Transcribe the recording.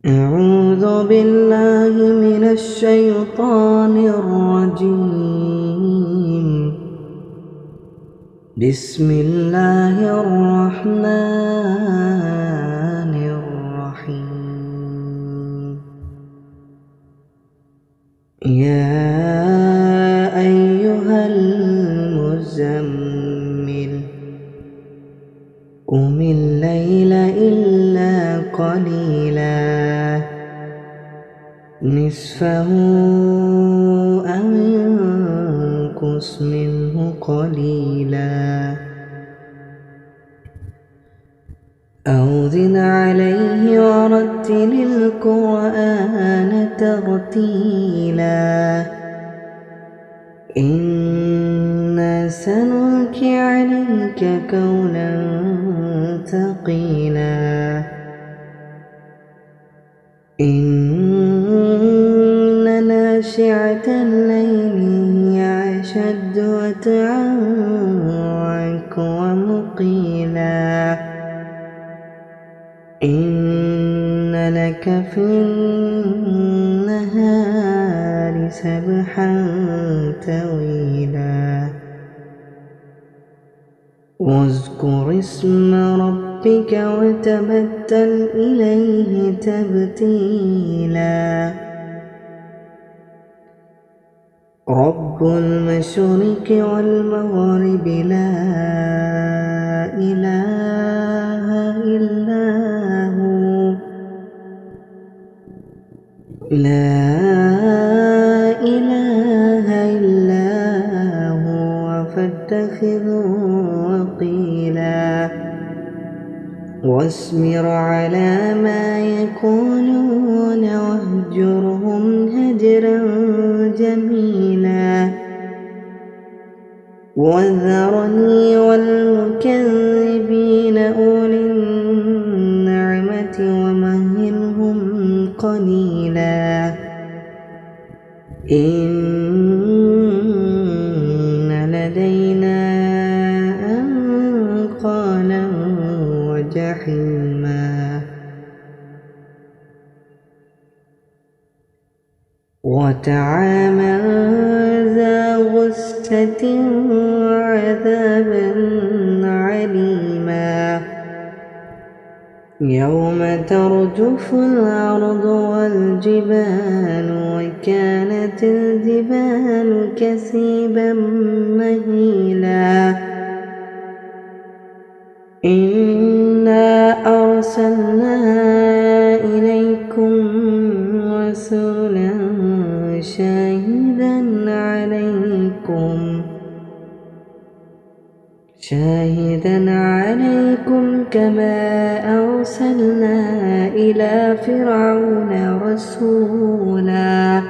أعوذ بالله من الشيطان الرجيم. بسم الله الرحمن الرحيم. يا أيها المزمل قم الليل إلا قليلا نصفه أو انقص منه قليلا أو زد عليه ورتل القرآن ترتيلا إنا سنلقي عليك قولا ثقيلا إن ناشئة الليل هي أشد وطئا ومقيلا إن لك في النهار سبحا طويلا واذكر اسم ربك وتبتل إليه تبتيلا رب المشرق والمغرب لا إله إلا هو لا إله إلا هو فاتخذه وقيلا واصبر على ما يقولون واهجرهم هجرا جميلا وذرني والمكذبين أولي النعمة ومهلهم قليلا إن لدينا أنقالا وجحيما وطعاما ذا غصة وعذابا عليما يوم ترجف الأرض والجبال وكانت الجبال كثيبا مهيلا إنا أرسلنا إليكم رسولا شاهدا عليكم كما أرسلنا إلى فرعون رسولا